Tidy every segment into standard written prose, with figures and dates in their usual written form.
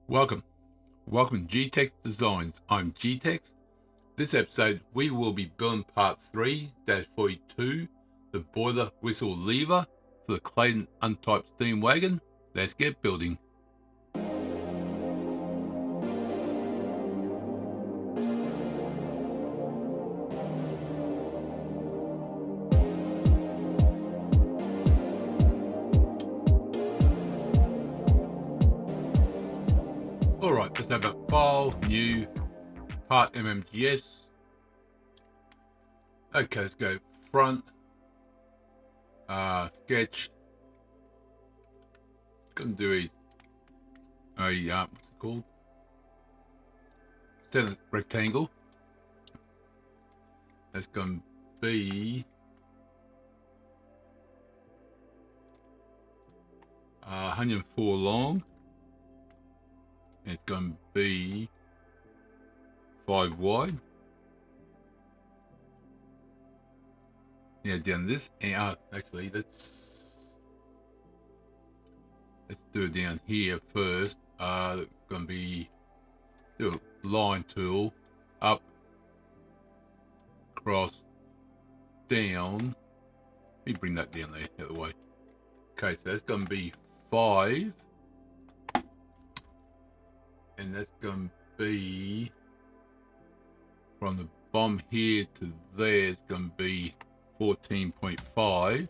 Welcome to G-Tex Designs. I'm G-Tex. This episode we will be building part 3-42, the boiler whistle lever for the Clayton Undertype steam wagon. Let's get building. Alright, let's have a file, new, part MMGS. Okay, let's go front, sketch. Gonna do a what's it called? Center rectangle. That's gonna be 104 long. It's going to be 5 wide. Yeah, down this. Actually, let's do it down here first. It's going to be do a line tool up, across, down. Let me bring that down there the other way. Okay, so that's going to be 5. And that's going to be from the bottom here to there. It's going to be 14.5.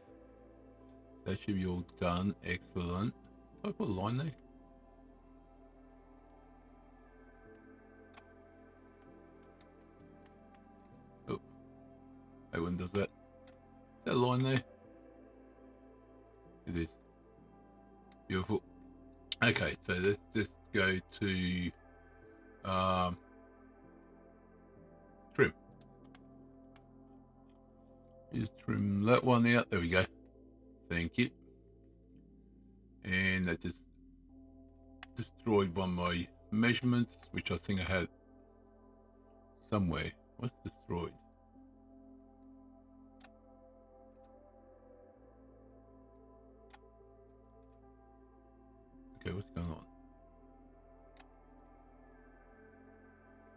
That should be all done. Excellent. Did I put a line there? Oh, that one does that. Is that a line there? It is. Beautiful. Okay, so let's just go to trim. Just trim that one out. There we go. Thank you. And that just destroyed one of my measurements, which I think I had somewhere. What's destroyed? Okay, what's going on?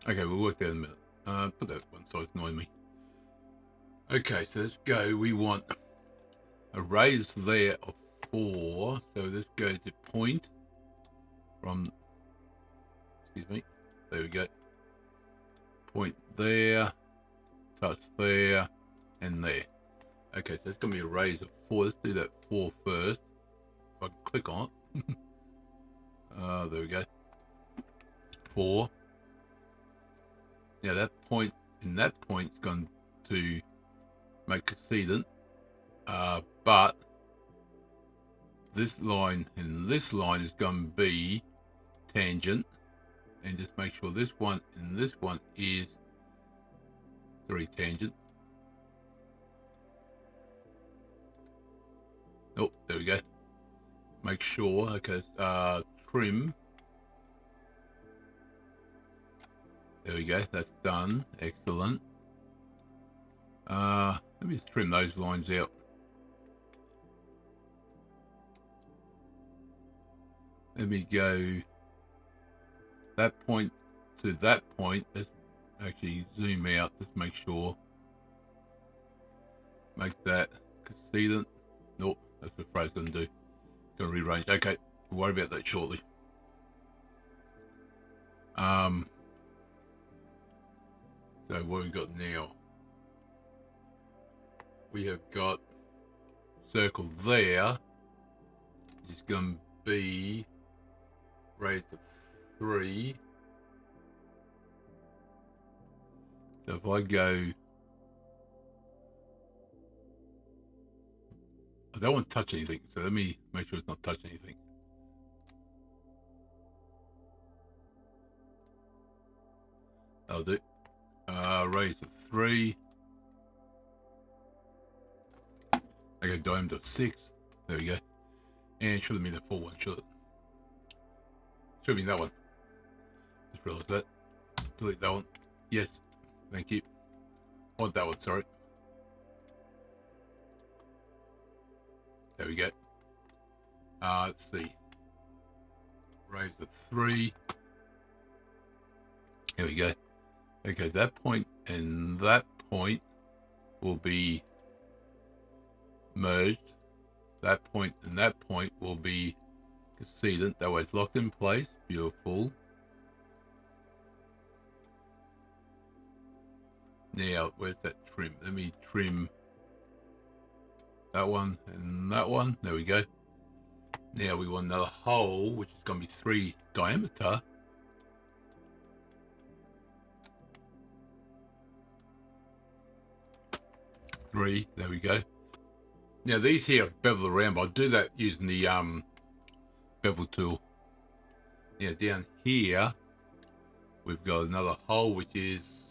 Okay, we'll work that in a minute. Put that one side, it's annoying me. Okay, so let's go. We want a raise there of 4. So let's go to point from, excuse me, there we go. Point there, touch there, and there. Okay, so it's going to be a raise of 4. Let's do that 4 first. If I can click on it. There we go. 4. Now that point, in that point, is going to make a sedent, but this line and this line is going to be tangent, and just make sure this one and this one is 3 tangent. Oh, there we go. Make sure, okay, trim. There we go, that's done. Excellent. Let me just trim those lines out. Let me go that point to that point. Let's actually zoom out, just make sure. Make that sedent. Nope, that's what Fray's going to do. Going to rearrange. Okay, we'll worry about that shortly. So what we've got now, we have got circle there, is going to be raised to 3. So if I go, I don't want to touch anything, so let me make sure it's not touching anything. I'll do. Raise to 3. I go diameter to 6. There we go. And it should have been the full one, should it? Should have been that one. Just realized that. Delete that one. Yes. Thank you. I want that one, sorry. There we go. Let's see. raise the 3. Here we go. Okay, that point and that point will be merged. That point and that point will be sealant. That way it's locked in place. Beautiful. Now, where's that trim? Let me trim that one and that one. There we go. Now we want another hole, which is going to be 3 diameter. There we go. Now these here bevel around, but I'll do that using the bevel tool. Now down here we've got another hole, which is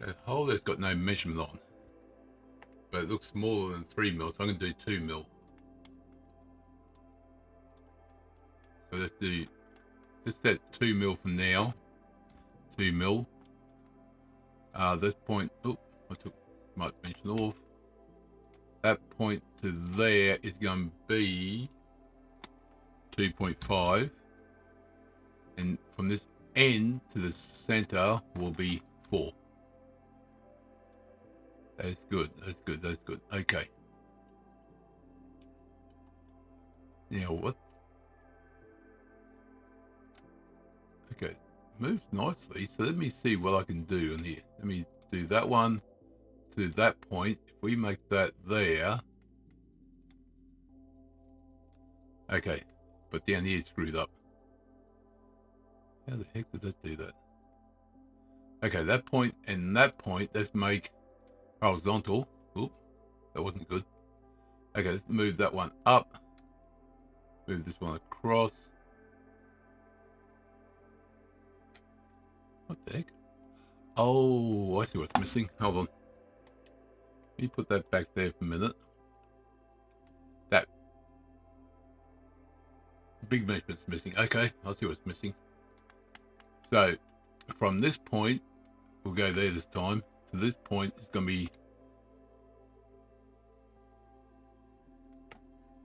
a hole that's got no measurement on, but it looks smaller than 3 mil, so I'm going to do 2 mil. So let's do just that 2 mil from now. 2 mil. This point, oh, might mention off. That point to there is going to be 2.5, and from this end to the center will be 4. That's good. That's good. That's good. Okay. Now what? Okay, moves nicely. So let me see what I can do in here. Let me do that one to that point. If we make that there, okay, but down here it's screwed up. How the heck did that do that? Okay, that point and that point, let's make horizontal. Oop, that wasn't good. Okay, let's move that one up. Move this one across. What the heck? Oh, I see what's missing. Hold on. Let me put that back there for a minute. That big measurement's missing. Okay, I'll see what's missing. So, from this point, we'll go there this time. To this point, it's going to be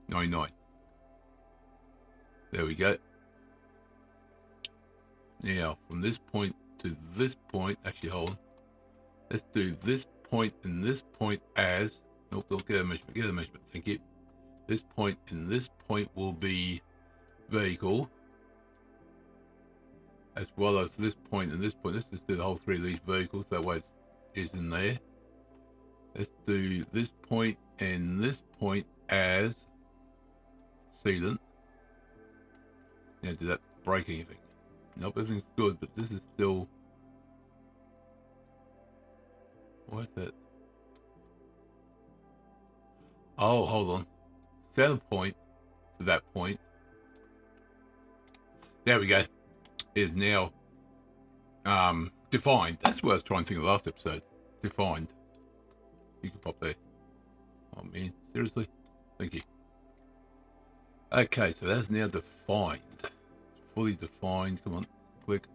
99. There we go. Now, from this point to this point, actually, hold on. Let's do this point and this point as, nope, don't get a measurement, thank you. This point and this point will be vertical, as well as this point and this point. Let's just do the whole 3 of these verticals, that way it's in there. Let's do this point and this point as sealant. Now, did that break anything? Nope, everything's good, but this is still... What is that? Oh, hold on. Center point to that point. There we go. Is now defined. That's what I was trying to think of the last episode. Defined. You can pop there. Oh man, seriously? Thank you. Okay, so that's now defined. Fully defined. Come on, click.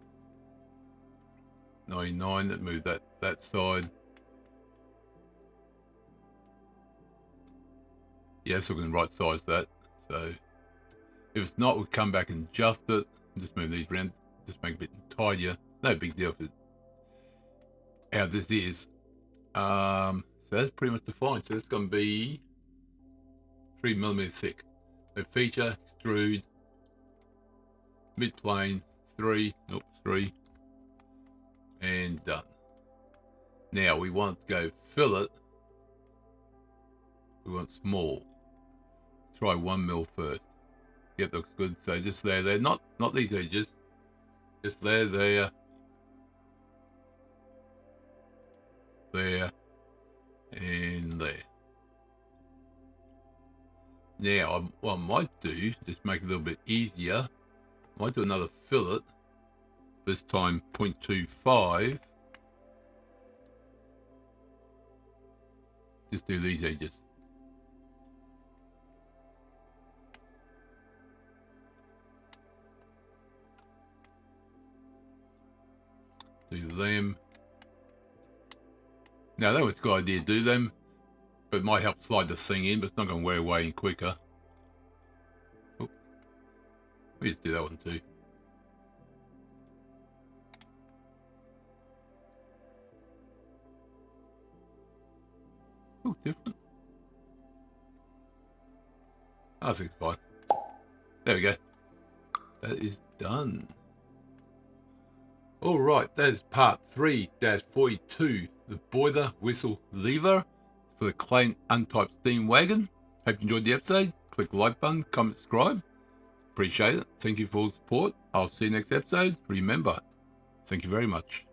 99. Let's move that side. Yeah, so we can right size that. So if it's not, we'll come back and adjust it. Just move these around. Just make it a bit tidier. No big deal for how this is. So that's pretty much defined. So it's going to be 3mm thick. So feature, extrude, mid plane, 3, and done. Now we want to go fillet. We want small. Try 1mm first. Yep, looks good. So just there, not these edges. Just there, there, and there. Now, what I might do, just make it a little bit easier, I might do another fillet. This time 0.25. Just do these edges. Do them. Now that was a good idea to do them, but it might help slide the thing in, but it's not going to wear away any quicker. Oop. We just do that one too. Oh, different. I think it's fine. There we go. That is done. All right, that is part 3-42, the boiler whistle lever for the Clayton Undertype steam wagon. Hope you enjoyed the episode. Click the like button, comment, subscribe. Appreciate it. Thank you for all the support. I'll see you next episode. Remember, thank you very much.